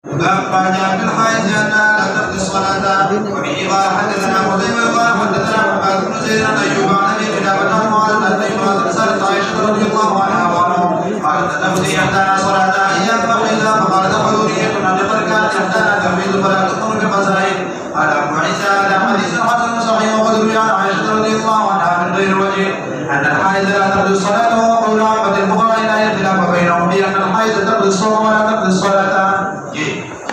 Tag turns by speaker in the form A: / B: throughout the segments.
A: جاء في الحائز أنها لا تقضي الصلاة وبه قال حدثنا قتيبة قال حدثنا محمد بن زيد عن أيوب عن أبي قلابة قال أن امرأة سألت عائشة رضي الله عنها قالت تقضي إحدانا صلاة أيام فقيل فقالت حضورية عن لقد كانت إحدانا تحميد فلا تكون بقزائن قال أبو عيسى هذا حديث حسن صحيح وقد روي عن عائشة رضي الله عنها من غير وجه أن الحائز لا تقضي الصلاة وهو قول عامة الفقهاء لا اختلاف بينهم في أن الحائز تقضي الصوم ولا تقضي الصلاة.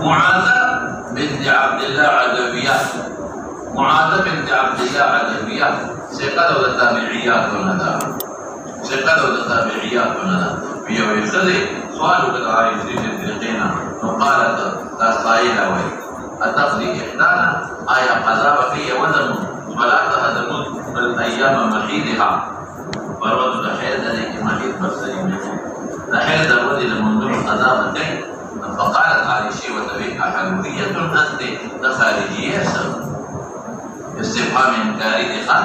B: معاذة بنت عبد الله عدوية معاذة بنت عبد الله عدوية ثقة التابعيات ونذا ثقة التابعيات ونذا في يوم الخزي سؤالك عائشة الفرقين وقالت تسائل وي أتقضي إحدانا آية قضاء بقية ودم صلاتها دمت بالأيام محيدها فرد الحيض ذلك محيد بصري منه الحيض الرجل منذ قضاء بقية فقالت عائشة وتبيك حلولية أنت خارجية استفهام إنكاري دخل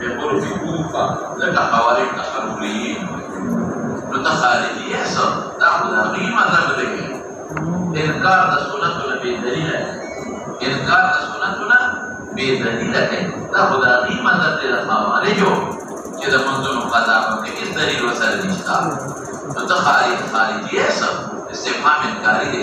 B: بقرب كوفة لك حوالي تحرريين نتخارجية سر تأخذ قيمة ذنبه إنكار سنتنا بدليل إنكار سنتنا بدليل تأخذ قيمة ذنبه خوارجه كده منذ قضاء كيف دليل وسر الإشتاء نتخارجية سر استفهام إنكاري دي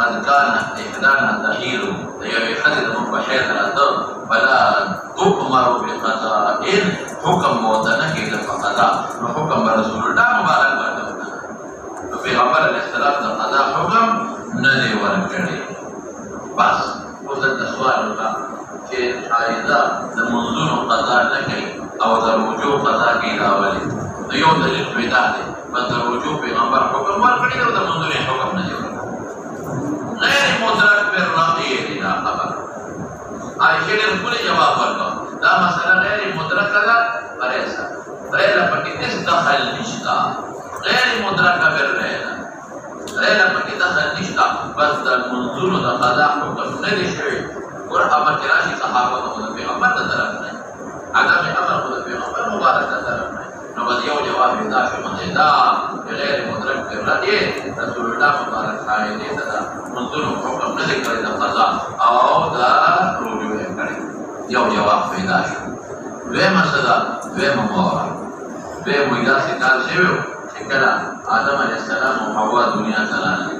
B: قد كان إحدانا تحيل يبي خالد من بحير هذا فلا تؤمر بقضاء حكم موتنا كده فقضاء وحكم رسول الله مبارك بعده في غفر الاختلاف قضاء حكم ندي وركړي بس اوس د سوال وکړه چې عائدا د منظور قضاء نه کوي او د رجوع قضاء کوي راولي یو دلیل پیدا دی بس د رجوع پیغمبر حکم ورکړي او د منظور حکم نه دی غیر مدرک پر راضی دی دا خبر عائشہ نے پورے جواب ورکړ دا مسله غیر مدرک ده پرېسا غیر پکې هیڅ دخل نشتا غیر مدرک پر رہنا غیر پکې دخل نشتا بس د منظور د قضاء حکم نه دی شوی اور امر راشي صحابه د پیغمبر ته طرف نه عدم امر د پیغمبر مبارک ته طرف نه نو بل یو جواب دا شو مزیدا غیر مدرک پر راضی رسول الله مبارک حایله دا منظور حکم نه دی کړی د قضاء او دا رجوع کړی یو جواب پیدا شو دوی مسله دوی مورا دوی مویدا سکال شوی چې کله آدم علیه السلام او حوا دنیا ته راغلي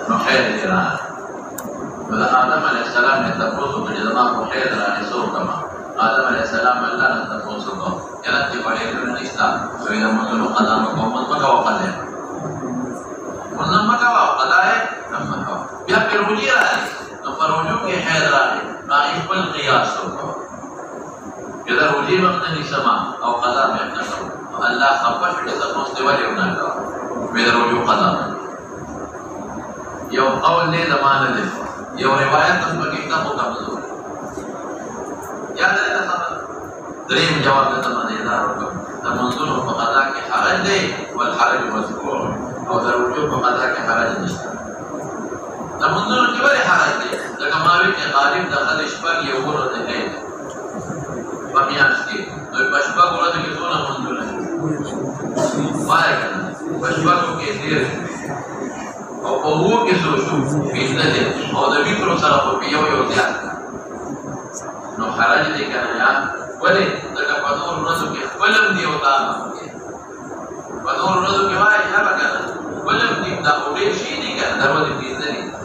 B: نو خیر دی راغلی نو آدم علیه السلام نه تاسو په دې ما په خیر راځي سو کما آدم علیه السلام الله نه تاسو کو یلا چې وړي کړو نشتا دوی د منظور قضا کوم مکه وقاله منظم کا قضاء نمبر بیا پر رجوع راځي نو پر رجوع کې خیر راځي راځي خپل قیاس وکړو کله رجوع وخت نه سما او قضاء مې نه کړو الله خپل دې تاسو ته وایي نه کړو مې رجوع قضاء یو قول دې زمانه دې یو روایت هم پکې تاسو کمزور یاد دې خبر دریم جواب ته باندې دا وکړو د منظور په قضاء کې حرج دی والحرج مذکور او د رجوع په قضاء کې حرج نشته د منظور کې ولې حرج دی ځکه ماوي کې غالب د خل شپږ یو ورو دی په میاشت کې نو په شپږ ورو کې څونه منظور دی وایي په شپږ کې ډیر او په وو کې څو شو پیښه دی او د ویترو سره په یو ځای نو حرج دی کنه یا ولې ځکه په نور ورځو کې خپلم دی او تا په نور ورځو کې وایي یا بګا ولم دې دا اورې شي نه کنه دروازه دې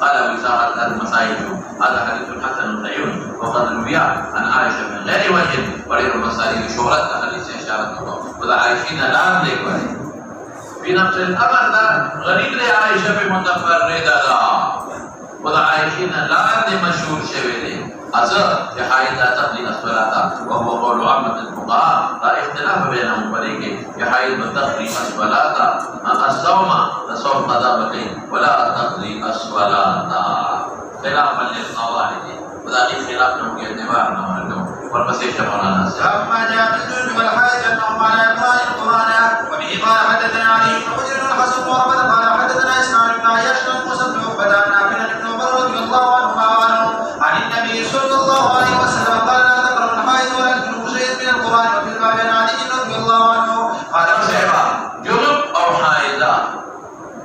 B: قال ابو سعد المسائل هذا حديث حسن صحيح وقد روي عن عائشه من غير وجه وليس المسائل شهرت حديث اشاره وذا عائشه نام لك في نفس الامر ذا غريب لعائشه بمتفرده وذا عائشه نام مشهور شوي أزر يحايد تقليد الصلاة وهو قول عامة الفقهاء لا اختلاف بينهم فريق يحايد تقليد الصلاة الصوم الصوم قضاء بقي ولا تقليد الصلاة خلافا للقواعد وذلك خلاف لهم اعتبار نوعهم والمسيح مولانا
A: أما جاء في الجند والحاجة أنهم على إقرار القرآن وبه قال حدثنا علي بن حجر الحسن وربد قال حدثنا إسماعيل بن عياش بن موسى بن عقبة عن نافع بن عمر رضي الله عنهما عن النبي صلى الله عليه وسلم قال لا تقرأ الحائض ولا الجنوب شيء من القرآن وفي الباب عن علي رضي الله عنه قال
B: سيبا جنوب أو حائضة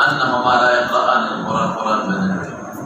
B: أنهما لا يقرأان القرآن من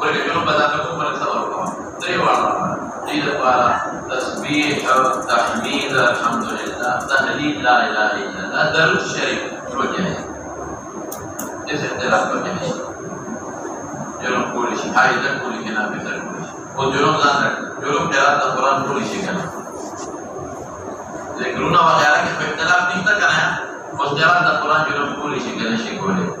B: ولكن جنوب بدأتكم ولا سبركم دري والله إذا قال تسبيح تحميد الحمد لله تهليل لا إله إلا الله درود الشريف شو جاي إيش اختلاف بينهم جنوب كل شيء هاي ده كل شيء نافذ كل شيء وجنوب زانك جنوب قراءة القرآن كل شيء كنا ذكرنا وغيرها كيف اختلاف نيتا كنا وقراءة القرآن جنوب كل شيء كنا شيء كله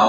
B: او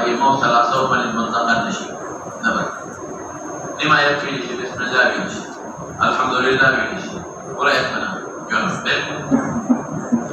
B: ايمو ثلاثه من المنطقه نشي نبر لما يكفي بسم الله الحمد لله ولا يكفنا جنوب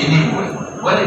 B: ini boleh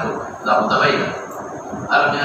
B: شو ذا متبين ارجع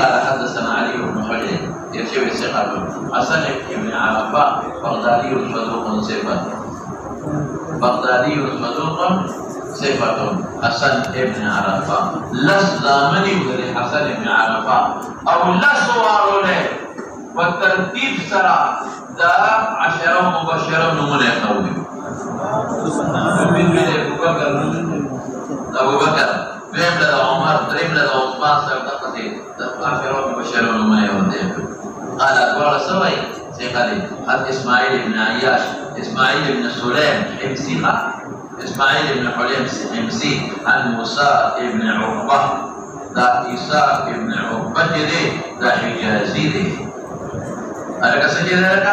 B: قال حدثنا علي بن حجر يرشد الثقة حسن بن عرفة بغدادي صدوق صفة حسن بن عرفة لزامني ولي حسن بن عرفة أو لسوار له والترتيب سرع دا 10 مبشرة نمونة قوي أبو بكر دريم لدى عمر دريم لدى عثمان سرطقتي آخرون مبشرون ومن يوديه قال أقوال سوي سيقالي حد إسماعيل بن عياش إسماعيل بن سليم حمسي إسماعيل بن حليم حمسي عن موسى بن عقبة دا إيسى بن عقبة جدي دا حجازي دي ألك سجد لك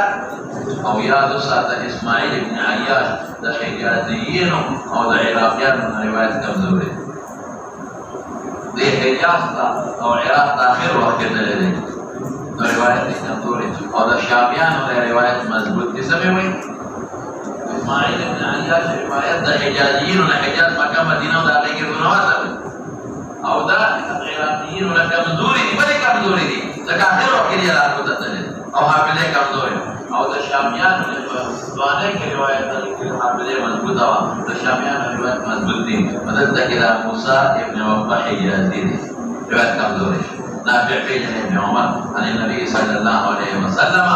B: أو يادو ساتا إسماعيل بن عياش دا حجازيين أو دا عراقيان من رواية كمزوري دي حجاز أو عراق آخر وقت دلالي دا رواية كمزوري أو دا شاميان دا رواية مزبوط كسمي وين إسماعيل بن عياش رواية دا حجازيين ولا حجاز مكة مدينة ودا غير بنواسة أو دا عراقيين ولا كمزوري دي بلي كمزوري دي لك آخر وقت دلالي أو حافظه كمزوري أو دا شاميان دوانه کی روایت حافظه مضبوط ہوا دا شاميان روایت مضبوط دي مدد كده موسى ابن عقبة حجازي دي روایت کمزور ہے نافع بن ابن عمر عن النبي صلى الله عليه وسلم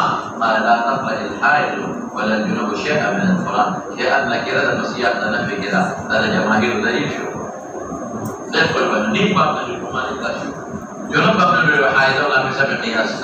B: قال لا تقرأ الحائل ولا الجنوب شيئا من القرآن شيئا نكرة مسيحة نفي كده هذا جماهير دليل شو تدخل بنين باب نجوم ما نتاشو جنوب باب نجوم حائل ولا بسبب قياس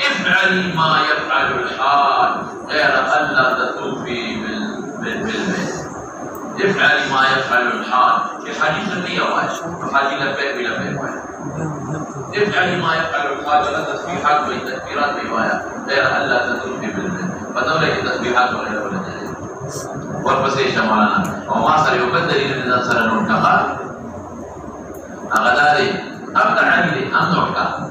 B: افعلي ما يفعل الحاج غير ألا تطوفي بالبيت افعلي ما يفعل الحاج الحاجي سنية واحد الحاجي لبيك بلبيك واحد افعلي ما يفعل الحاج ولا تسبيحات والتكبيرات رواية غير ألا تطوفي بالبيت فدولة تسبيحات وغير ولا جهل والبسيش مولانا وما صار يبدل إذا صار نرتقى أغداري أبدع عندي أمنعك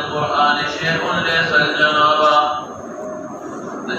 B: القرآن شيء ليس الجنابة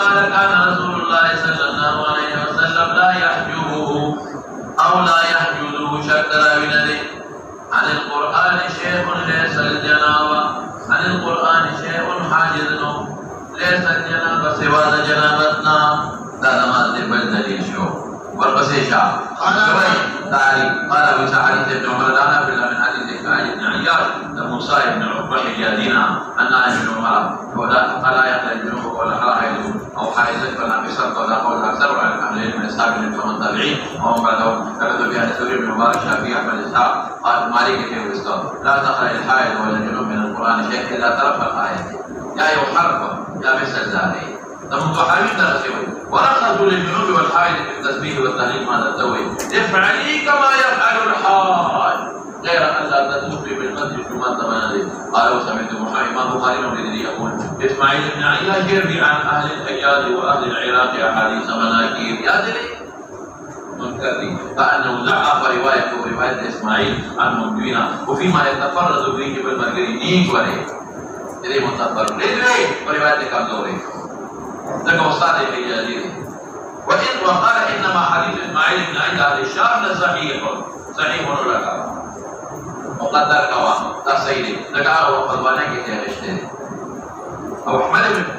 B: قال كان رسول الله صلى الله عليه وسلم لا يحجبه أو لا يحجزه شكر بنده عن القرآن شيء ليس الجنابة عن القرآن شيء حاجز ليس الجنابة سوى جنابتنا دا نماز بل دليل شو والبسيشة قال أبو سعيد بن عمر لا نافل من حديث إسماعيل بن عياش موسى بن عقبة حجازينا أن ابن عمر قال لا يقل الجنوب ولا حائل أو حائزة ولا بسرط ولا قول أكثر وعن أهل من أصحاب الإمام التابعين وهم بعدهم كتب بها سوري بن مبارك شافعي أحمد إسحاق قال مالك في الوسطى لا تقرأ الحائل ولا الجنوب من القرآن شيء إلا طرف الآية يا يحرف يا مثل ذلك لهم تحاوين درسوي ورخصوا للجنوب والحائل في التسبيح والتهليل ماذا تسوي؟ افعلي كما يفعل الحائل غير أن لا تسوقي بالمسجد ثم تمنى قالوا سمعت إمام بخاري الذي يقول إسماعيل بن عياش يروي عن أهل الحجاز وأهل العراق أحاديث مناكير يا دليل منكر كأنه ضعف رواية إسماعيل عنهم بنا وفيما يتفرد به بالمرجرينيك وريه إذا متفرد ليه ورواية كمزوري ذلك أستاذ الحجازي وقال إنما حديث إسماعيل بن عياش أهل الشام لصحيح لك مقدر كوا تصحيح لقاه وقلبانه كده رشته أو أحمد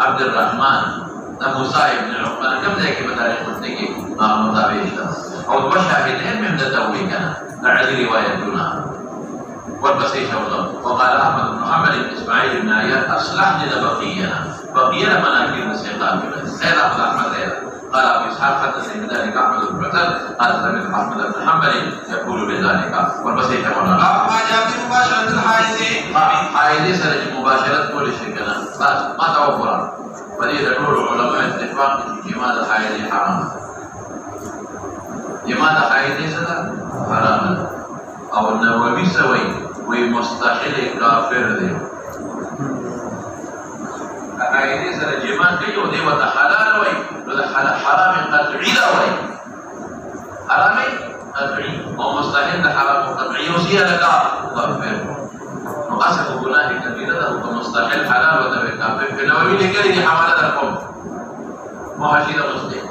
B: عبد الرحمن موسى بن عقبة كم ذاك بداري قلتك مع مطابق أو وشاهدين من ذاتوي كان نعلي رواية دونها والبسيطة والله وقال أحمد بن محمد بن إسماعيل بن عياش أصلحني بقينا مناكير السيطان سيد أحمد غير قال أبو إسحاق حدثني بذلك أحمد بن بكر قال سمعت أحمد بن حنبل يقول بذلك والبسيطة والله
A: ما جاء في مباشرة الحائز
B: سنة مباشرة كل شيء كنا ما توفر ولذا نقول العلماء اتفاق جماعة الحائز حرام جماعة الحائز حرام أو النووي سوي ومستحيل كافر ذي الحائز سنة جماعة كيو ذي وتحلال وي وتحلال حرام قطعي لا وي حرام قطعي ومستحيل حرام قطعي وسيا لك كافر وقصد غناه كبيرة ومستحيل حلال وتبقى كافر في النووي لكي حمالة القوم محاشير مسلم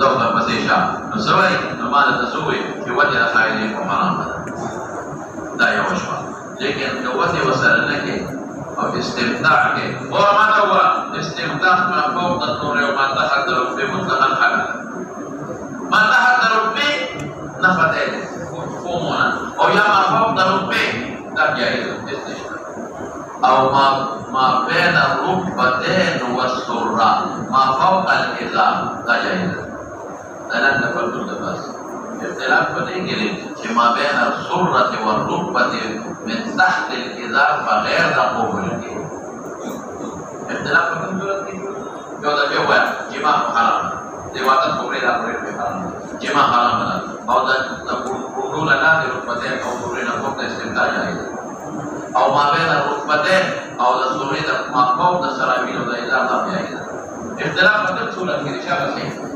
B: ضغط المسيشة نسوي ماذا تسوي في وجه الخائنين وحرام لا يوشوا لكن قوتي وسألناك أو استمتاعك هو ما هو استمتاع ما فوق النور وما تحت ربي مطلقا حلال ما تحت ربي نفتين فهمونا أو يا ما فوق ربي لا جائز استشهاد أو ما بين الركبتين والسرة ما فوق الإزار لا جائز ثلاث فرد بس اختلاف بديهي فيما بين السرة والركبة من تحت الإزار فغير قبول اختلاف بديهي يوضع جوا جماع حرام لواء تقولي لا تقولي حرام جماع حرام أو تقول لا لركبتين أو تقولي فوق استمتاع جائز أو ما بين الركبتين أو تقولي ما فوق السراويل والإزار لا جائز اختلاف بديهي سورة الإشارة صحيح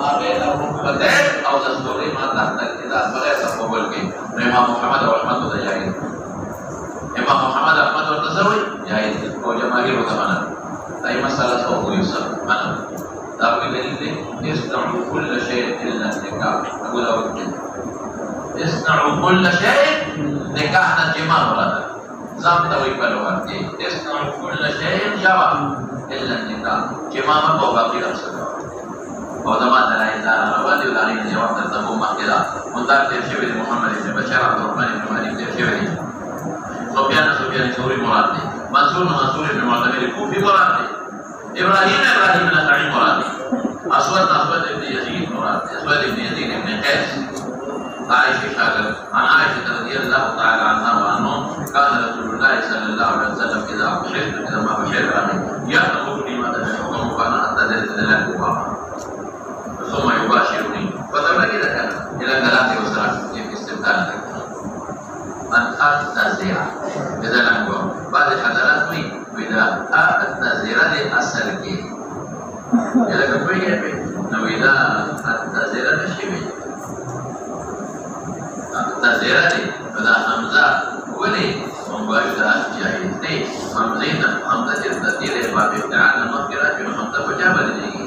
B: ما بين الركبتين أو تستوري ما تحت الإزار فغير قبول إمام محمد وأحمد جائز إمام محمد أحمد والتسوي جائز وجماهير وثمانة أي مسألة سوف يسر أنا لكن الذي يصنعوا كل شيء إلا النكاح أقول أوكي يصنعوا كل شيء نكاحنا جماع ولا زام تويبلوا أنتي يصنعوا كل شيء جوا إلا النكاح جماع ما باقي نفسه وضمان الإنسان الأول يدعي جواب تقوم كذا منذر ترشيد محمد بن بشار عبد الرحمن بن مالك ترشيد سفيان ثوري مرادي منصور بن معتمر الكوفي مرادي إبراهيم بن سعيد مرادي أسود بن يزيد مرادي أسود بن يزيد بن قيس عائشة شاكر عن عائشة رضي الله تعالى عنها وعنهم كان رسول الله صلى الله عليه وسلم إذا ما بشرت يأمرني ماذا يحكم فأنا أعتذر له ثم يباشرني فتبقى إذا كان إلى 3 وسلام في استمتاع أن أعتذر إذا لم يكن بعد حضرات مي وإذا أعتذر لأسر كي إذا كبير يبي نويدا أعتذر لشيء أعتذر لي فذا حمزة ولي مباشرة جاهزتي حمزة التدير باب ابتعاد المغفرة في حمزة وجاب لي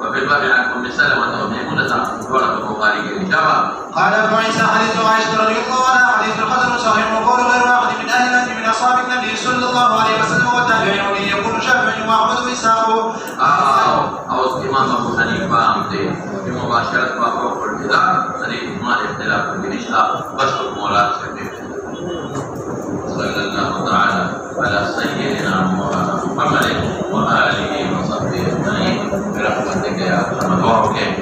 B: وفي الباب عن ام سلمة وميمونة ورد البخاري كتابا
A: قال ابو عيسى حديث عائشة رضي الله عنها حديث الخضر صحيح وقول غير واحد من اهل النجم من اصحاب النبي صلى الله عليه وسلم والتابعين ومن يكون شافعي واحمد واسحاق
B: او امام ابو حنيفه امته بمباشرة بابا والبدع حديث ما اختلاف في الاشتاق بس مولا صلى الله تعالى على سيدنا محمد وآله وصحبه أجمعين برحمتك يا أرحم الراحمين.